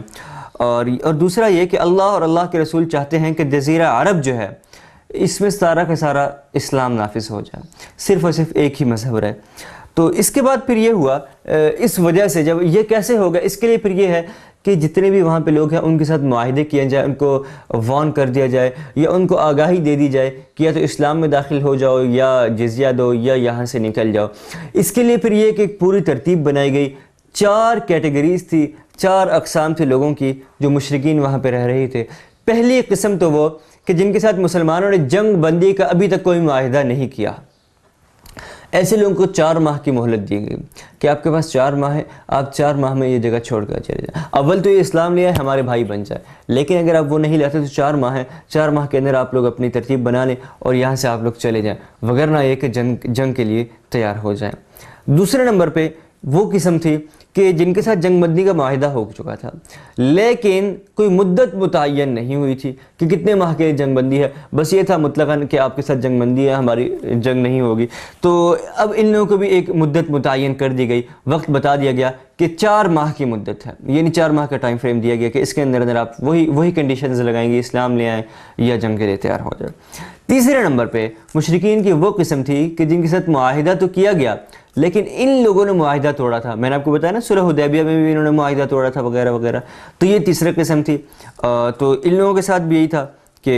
اور دوسرا یہ کہ اللہ اور اللہ کے رسول چاہتے ہیں کہ جزیرہ عرب جو ہے اس میں سارا کا سارا اسلام نافذ ہو جائے، صرف اور صرف ایک ہی مذہب رہے۔ تو اس کے بعد پھر یہ ہوا، اس وجہ سے جب یہ کیسے ہوگا، اس کے لیے پھر یہ ہے کہ جتنے بھی وہاں پہ لوگ ہیں ان کے ساتھ معاہدے کیے جائے، ان کو وارن کر دیا جائے، یا ان کو آگاہی دے دی جائے کہ یا تو اسلام میں داخل ہو جاؤ، یا جزیہ دو، یا یہاں سے نکل جاؤ۔ اس کے لیے پھر یہ کہ ایک پوری ترتیب بنائی گئی، 4 کیٹیگریز تھی، 4 اقسام تھے لوگوں کی جو مشرکین وہاں پہ رہ رہے تھے۔ پہلی قسم تو وہ کہ جن کے ساتھ مسلمانوں نے جنگ بندی کا ابھی تک کوئی معاہدہ نہیں کیا، ایسے لوگوں کو 4 ماہ کی مہلت دی گئی کہ آپ کے پاس 4 ماہ ہے، آپ 4 ماہ میں یہ جگہ چھوڑ کر چلے جائیں۔ اول تو یہ اسلام لیا ہے ہمارے بھائی بن جائے، لیکن اگر آپ وہ نہیں لاتے تو 4 ماہ ہے، 4 ماہ کے اندر آپ لوگ اپنی ترتیب بنا لیں اور یہاں سے آپ لوگ چلے جائیں، وگرنہ یہ کہ جنگ کے لیے تیار ہو جائیں۔ دوسرے نمبر پہ وہ قسم تھی کہ جن کے ساتھ جنگ بندی کا معاہدہ ہو چکا تھا، لیکن کوئی مدت متعین نہیں ہوئی تھی کہ کتنے ماہ کے جنگ بندی ہے، بس یہ تھا مطلقاً کہ آپ کے ساتھ جنگ بندی ہے، ہماری جنگ نہیں ہوگی۔ تو اب ان لوگوں کو بھی ایک مدت متعین کر دی گئی، وقت بتا دیا گیا کہ 4 ماہ کی مدت ہے، یعنی 4 ماہ کا ٹائم فریم دیا گیا کہ اس کے اندر آپ وہی کنڈیشنز لگائیں گے، اسلام لے آئیں یا جنگ کے لیے تیار ہو جائے۔ تیسرے نمبر پہ مشرکین کی وہ قسم تھی کہ جن کے ساتھ معاہدہ تو کیا گیا، لیکن ان لوگوں نے معاہدہ توڑا تھا۔ میں نے آپ کو بتایا نا صلح حدیبیہ میں بھی انہوں نے معاہدہ توڑا تھا وغیرہ وغیرہ، تو یہ تیسرے قسم تھی۔ تو ان لوگوں کے ساتھ بھی یہی تھا کہ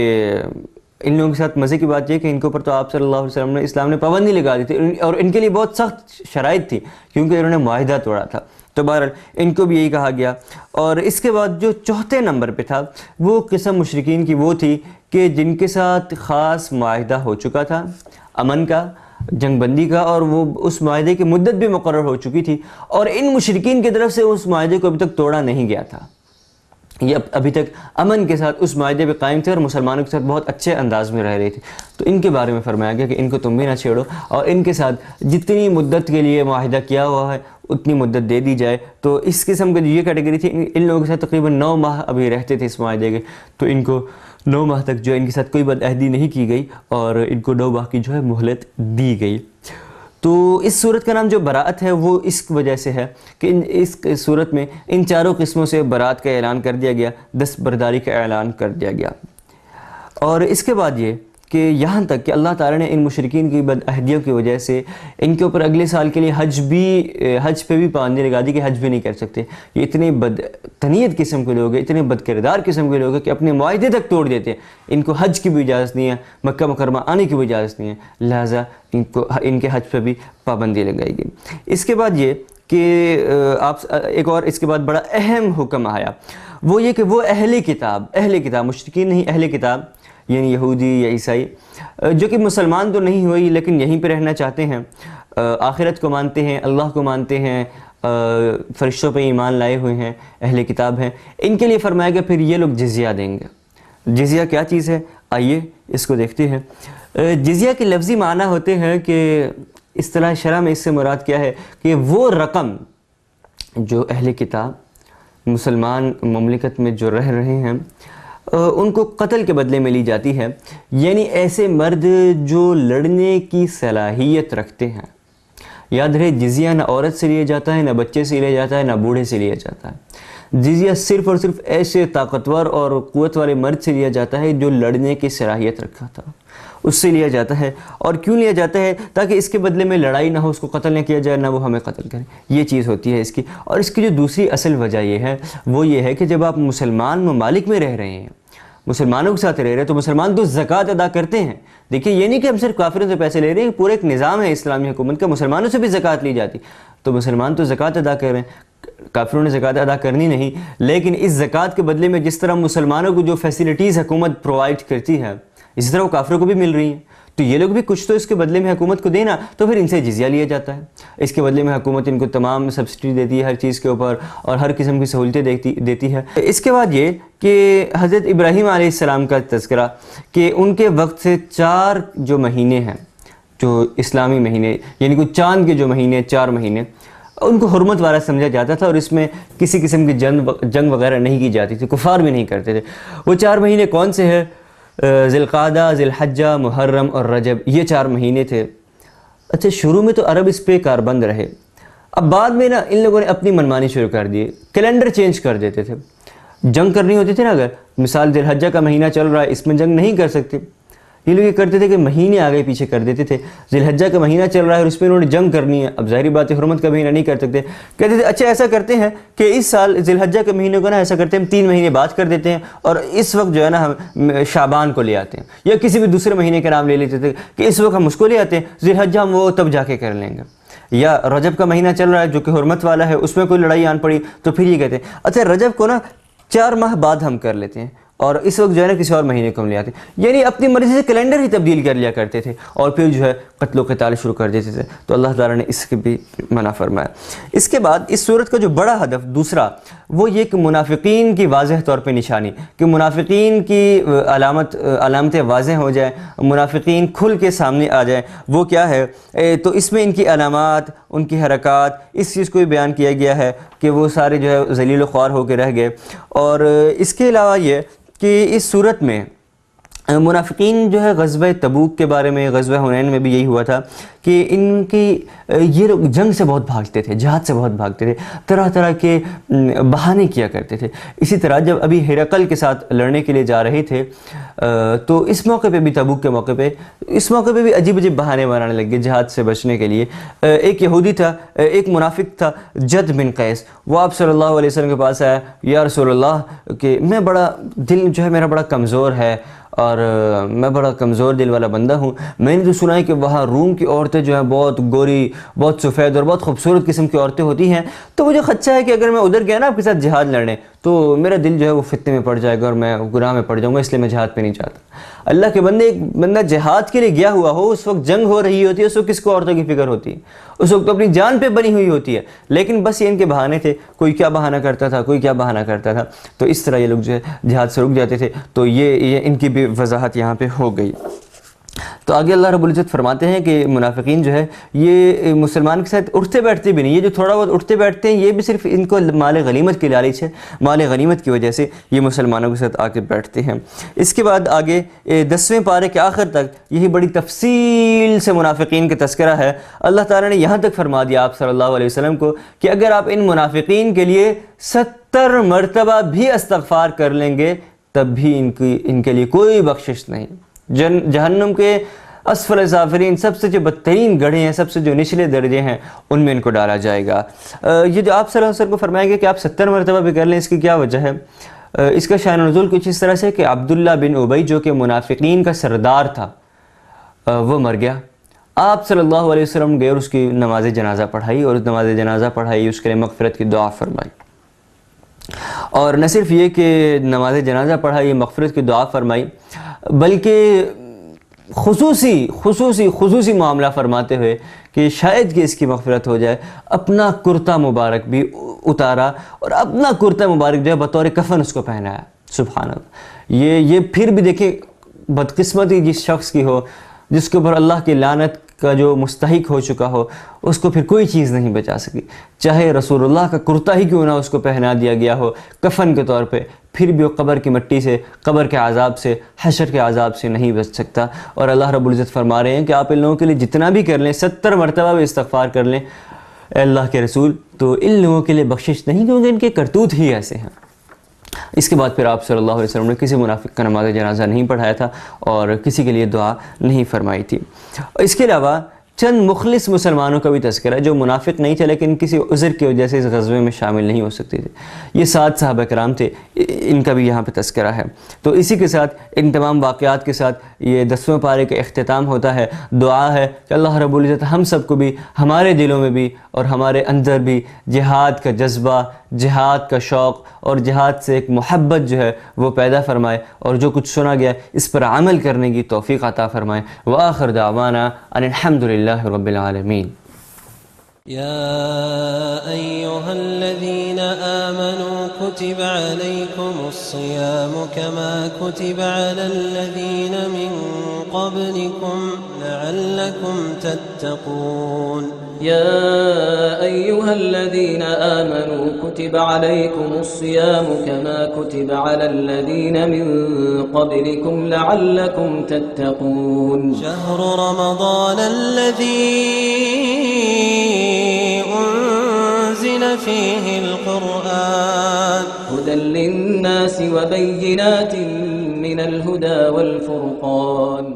ان لوگوں کے ساتھ مزے کی بات یہ کہ ان کے اوپر تو آپ صلی اللہ علیہ وسلم نے اسلام نے پابندی لگا دی تھی، اور ان کے لیے بہت سخت شرائط تھی کیونکہ انہوں نے معاہدہ توڑا تھا۔ تو بہرحال ان کو بھی یہی کہا گیا۔ اور اس کے بعد جو 4تھے نمبر پہ تھا وہ قسم مشرکین کی وہ تھی کہ جن کے ساتھ خاص معاہدہ ہو چکا تھا امن کا، جنگ بندی کا، اور وہ اس معاہدے کی مدت بھی مقرر ہو چکی تھی، اور ان مشرکین کی طرف سے اس معاہدے کو ابھی تک توڑا نہیں گیا تھا، یہ ابھی تک امن کے ساتھ اس معاہدے پہ قائم تھے اور مسلمانوں کے ساتھ بہت اچھے انداز میں رہ رہے تھے۔ تو ان کے بارے میں فرمایا گیا کہ ان کو تم بھی نہ چھیڑو، اور ان کے ساتھ جتنی مدت کے لیے معاہدہ کیا ہوا ہے اتنی مدت دے دی جائے۔ تو اس قسم کی یہ کیٹیگری تھی، ان لوگوں کے ساتھ تقریباً 9 ماہ ابھی رہتے تھے اس معاہدے کے، تو ان کو 9 ماہ تک جو ان کے ساتھ کوئی بد عہدی نہیں کی گئی، اور ان کو 9 ماہ کی جو ہے مہلت دی گئی۔ تو اس صورت کا نام جو براءت ہے وہ اس وجہ سے ہے کہ اس صورت میں ان 4 قسموں سے براءت کا اعلان کر دیا گیا، دستبرداری کا اعلان کر دیا گیا۔ اور اس کے بعد یہ کہ یہاں تک کہ اللہ تعالیٰ نے ان مشرکین کی بد عہدیوں کی وجہ سے ان کے اوپر اگلے سال کے لیے حج پہ بھی پابندی لگا دی کہ حج بھی نہیں کر سکتے۔ یہ اتنے بدتنیت قسم کے لوگ ہیں، اتنے بد کردار قسم کے لوگ ہیں کہ اپنے معاہدے تک توڑ دیتے ہیں۔ ان کو حج کی بھی اجازت نہیں ہے، مکہ مکرمہ آنے کی بھی اجازت نہیں ہے، لہٰذا ان کے حج پہ بھی پابندی لگائی گئی۔ اس کے بعد یہ کہ ایک اور اس کے بعد بڑا اہم حکم آیا، وہ یہ کہ وہ اہل کتاب مشرکین نہیں، اہل کتاب یعنی یہودی یا عیسائی، جو کہ مسلمان تو نہیں ہوئی لیکن یہیں پہ رہنا چاہتے ہیں، آخرت کو مانتے ہیں، اللہ کو مانتے ہیں، فرشتوں پہ ایمان لائے ہوئے ہیں، اہل کتاب ہیں، ان کے لیے فرمایا گیا پھر یہ لوگ جزیہ دیں گے۔ جزیہ کیا چیز ہے؟ آئیے اس کو دیکھتے ہیں۔ جزیہ کے لفظی معنی ہوتے ہیں کہ اصطلاح شرع میں اس سے مراد کیا ہے کہ وہ رقم جو اہل کتاب مسلمان مملکت میں جو رہ رہے ہیں ان کو قتل کے بدلے میں لی جاتی ہے، یعنی ایسے مرد جو لڑنے کی صلاحیت رکھتے ہیں۔ یاد رہے جزیہ نہ عورت سے لیا جاتا ہے، نہ بچے سے لیا جاتا ہے، نہ بوڑھے سے لیا جاتا ہے۔ جزیہ صرف اور صرف ایسے طاقتور اور قوت والے مرد سے لیا جاتا ہے جو لڑنے کی صلاحیت رکھا تھا، اس سے لیا جاتا ہے۔ اور کیوں لیا جاتا ہے؟ تاکہ اس کے بدلے میں لڑائی نہ ہو، اس کو قتل نہ کیا جائے، نہ وہ ہمیں قتل کرے، یہ چیز ہوتی ہے اس کی۔ اور اس کی جو دوسری اصل وجہ یہ ہے وہ یہ ہے کہ جب آپ مسلمان ممالک میں رہ رہے ہیں، مسلمانوں کے ساتھ رہ رہے ہیں تو مسلمان تو زکوٰۃ ادا کرتے ہیں. دیکھیے یہ نہیں کہ ہم صرف کافروں سے پیسے لے رہے ہیں, پورا ایک نظام ہے اسلامی حکومت کا, مسلمانوں سے بھی زکوٰۃ لی جاتی, تو مسلمان تو زکوٰۃ ادا کر رہے ہیں, کافروں نے زکوٰۃ ادا کرنی نہیں. لیکن اس زکوٰۃ کے بدلے میں جس طرح مسلمانوں کو جو فیسلٹیز حکومت پرووائڈ کرتی ہے اسی طرح وہ کافروں کو بھی مل رہی ہیں, تو یہ لوگ بھی کچھ تو اس کے بدلے میں حکومت کو دینا, تو پھر ان سے جزیہ لیا جاتا ہے. اس کے بدلے میں حکومت ان کو تمام سبسڈی دیتی ہے ہر چیز کے اوپر اور ہر قسم کی سہولتیں دیتی ہے. اس کے بعد یہ کہ حضرت ابراہیم علیہ السلام کا تذکرہ کہ ان کے وقت سے 4 جو مہینے ہیں, جو اسلامی مہینے یعنی کہ چاند کے جو مہینے 4 مہینے, ان کو حرمت والا سمجھا جاتا تھا اور اس میں کسی قسم کی جنگ وغیرہ نہیں کی جاتی تھی, کفار بھی نہیں کرتے تھے. وہ 4 مہینے کون سے ہیں؟ ذی القعدہ, ذی الحجہ, محرم اور رجب, یہ 4 مہینے تھے. اچھا شروع میں تو عرب اس پہ کاربند رہے, اب بعد میں نا ان لوگوں نے اپنی منمانی شروع کر دی, کیلنڈر چینج کر دیتے تھے. جنگ کرنی ہوتی تھی نا, اگر مثال ذی الحجہ کا مہینہ چل رہا ہے اس میں جنگ نہیں کر سکتے, یہ لوگ یہ کرتے تھے کہ مہینے آگے پیچھے کر دیتے تھے. ذی الحجہ کا مہینہ چل رہا ہے اور اس میں انہوں نے جنگ کرنی ہے, اب ظاہری بات ہے حرمت کا مہینہ نہیں کر سکتے, کہتے تھے اچھا ایسا کرتے ہیں کہ اس سال ذی الحجہ کے مہینے کو نا ایسا کرتے ہیں ہم 3 مہینے بعد کر دیتے ہیں اور اس وقت جو ہے نا ہم شعبان کو لے آتے ہیں, یا کسی بھی دوسرے مہینے کا نام لے لیتے تھے کہ اس وقت ہم اس کو لے آتے ہیں, ذی الحجہ ہم وہ تب جا کے کر لیں گے. یا رجب کا مہینہ چل رہا ہے جو کہ حرمت والا ہے, اس میں کوئی لڑائی آن پڑی تو پھر یہ کہتے ہیں اچھا رجب کو نا 4 ماہ بعد ہم کر لیتے ہیں اور اس وقت جو ہے نا کسی اور مہینے کو ہم لے آتے ہیں. یعنی اپنی مرضی سے کیلنڈر ہی تبدیل کر لیا کرتے تھے اور پھر جو ہے قتل و قتال شروع کر دیتے تھے. تو اللہ تعالیٰ نے اس کے بھی منع فرمایا. اس کے بعد اس صورت کا جو بڑا ہدف دوسرا وہ یہ کہ منافقین کی واضح طور پہ نشانی, کہ منافقین کی علامتیں واضح ہو جائیں, منافقین کھل کے سامنے آ جائیں. وہ کیا ہے؟ تو اس میں ان کی علامات, ان کی حرکات, اس چیز کو بھی بیان کیا گیا ہے کہ وہ سارے جو ہے ذلیل و خوار ہو کے رہ گئے. اور اس کے علاوہ یہ کہ اس صورت میں منافقین جو ہے غزوہ تبوک کے بارے میں, غزوہ حنین میں بھی یہی ہوا تھا کہ ان کی یہ لوگ جنگ سے بہت بھاگتے تھے, جہاد سے بہت بھاگتے تھے, طرح طرح کے بہانے کیا کرتے تھے. اسی طرح جب ابھی ہرقل کے ساتھ لڑنے کے لیے جا رہے تھے تو اس موقع پہ بھی, تبوک کے موقع پہ, اس موقع پہ بھی عجیب عجیب بہانے بنانے لگ گئے جہاد سے بچنے کے لیے. ایک یہودی تھا, ایک منافق تھا جد بن قیس, وہ آپ صلی اللہ علیہ وسلم کے پاس آیا, یا رسول اللہ کہ میں بڑا دل جو ہے میرا بڑا کمزور ہے اور میں بڑا کمزور دل والا بندہ ہوں, میں نے تو سنا ہے کہ وہاں روم کی عورتیں جو ہیں بہت گوری, بہت سفید اور بہت خوبصورت قسم کی عورتیں ہوتی ہیں, تو مجھے خدشہ ہے کہ اگر میں ادھر گیا نا آپ کے ساتھ جہاد لڑنے تو میرا دل جو ہے وہ فتنے میں پڑ جائے گا اور میں گناہ میں پڑ جاؤں گا, اس لیے میں جہاد پہ نہیں چاہتا. اللہ کے بندے, ایک بندہ جہاد کے لیے گیا ہوا ہو, اس وقت جنگ ہو رہی ہوتی ہے, اس وقت کس کو عورتوں کی فکر ہوتی ہے, اس وقت تو اپنی جان پہ بنی ہوئی ہوتی ہے. لیکن بس یہ ان کے بہانے تھے, کوئی کیا بہانہ کرتا تھا, کوئی کیا بہانہ کرتا تھا, تو اس طرح یہ لوگ جو ہے جہاد سے رک جاتے تھے. تو یہ ان کی بھی وضاحت یہاں پہ ہو گئی. تو آگے اللہ رب العزت فرماتے ہیں کہ منافقین جو ہے یہ مسلمان کے ساتھ اٹھتے بیٹھتے بھی نہیں, یہ جو تھوڑا بہت اٹھتے بیٹھتے ہیں یہ بھی صرف ان کو مال غنیمت کی لالچ ہے, مال غنیمت کی وجہ سے یہ مسلمانوں کے ساتھ آ کے بیٹھتے ہیں. اس کے بعد آگے 10ویں پارے کے آخر تک یہی بڑی تفصیل سے منافقین کا تذکرہ ہے. اللہ تعالیٰ نے یہاں تک فرما دیا آپ صلی اللہ علیہ وسلم کو کہ اگر آپ ان منافقین کے لیے 70 مرتبہ بھی استغفار کر لیں گے تب بھی ان کے لیے کوئی بخشش نہیں. جہنم کے اسفل سافلین, سب سے جو بدترین گڑھے ہیں, سب سے جو نچلے درجے ہیں, ان میں ان کو ڈالا جائے گا. یہ جو آپ صلی اللہ علیہ وسلم کو فرمایا گیا کہ آپ 70 مرتبہ بھی کر لیں, اس کی کیا وجہ ہے؟ اس کا شأن نزول کچھ اس طرح سے کہ عبداللہ بن ابی جو کہ منافقین کا سردار تھا وہ مر گیا. آپ صلی اللہ علیہ وسلم گئے اور اس کی نماز جنازہ پڑھائی, اور اس نماز جنازہ پڑھائی اس کے لیے مغفرت کی دعا فرمائی. اور نہ صرف یہ کہ نماز جنازہ پڑھائی, مغفرت کی دعا فرمائی, بلکہ خصوصی معاملہ فرماتے ہوئے کہ شاید کہ اس کی مغفرت ہو جائے, اپنا کرتا مبارک بھی اتارا اور اپنا کرتا مبارک جو ہے بطور کفن اس کو پہنایا. سبحان اللہ. یہ پھر بھی دیکھیں بدقسمتی جس شخص کی ہو جس کے اوپر اللہ کی لعنت کا جو مستحق ہو چکا ہو, اس کو پھر کوئی چیز نہیں بچا سکی, چاہے رسول اللہ کا کرتا ہی کیوں نہ اس کو پہنا دیا گیا ہو کفن کے طور پہ, پھر بھی وہ قبر کی مٹی سے, قبر کے عذاب سے, حشر کے عذاب سے نہیں بچ سکتا. اور اللہ رب العزت فرما رہے ہیں کہ آپ ان لوگوں کے لیے جتنا بھی کر لیں, 70 مرتبہ بھی استغفار کر لیں اے اللہ کے رسول, تو ان لوگوں کے لیے بخشش نہیں, کیونکہ ان کے کرتوت ہی ایسے ہیں. اس کے بعد پھر آپ صلی اللہ علیہ وسلم نے کسی منافق کا نماز جنازہ نہیں پڑھایا تھا اور کسی کے لیے دعا نہیں فرمائی تھی. اس کے علاوہ چند مخلص مسلمانوں کا بھی تذکرہ ہے جو منافق نہیں تھے لیکن کسی عذر کی وجہ سے اس غزوے میں شامل نہیں ہو سکتے تھے. یہ 7 صحابہ کرام تھے، ان کا بھی یہاں پہ تذکرہ ہے. تو اسی کے ساتھ ان تمام واقعات کے ساتھ یہ 10ویں پارے کا اختتام ہوتا ہے. دعا ہے کہ اللہ رب العزت ہم سب کو بھی، ہمارے دلوں میں بھی اور ہمارے اندر بھی جہاد کا جذبہ، جہاد کا شوق اور جہاد سے ایک محبت جو ہے وہ پیدا فرمائے، اور جو کچھ سنا گیا اس پر عمل کرنے کی توفیق عطا فرمائے. وآخر دعوانا ان الحمد للہ رب العالمین. يا أيها الذين آمنوا كتب عليكم الصيام كما كتب على الذين من قبلكم لعلكم تتقون. يا أيها الذين آمنوا كتب عليكم الصيام كما كتب على الذين من قبلكم لعلكم تتقون. شهر رمضان الذي أنزل فيه القرآن هدى للناس وبينات من الهدى والفرقان.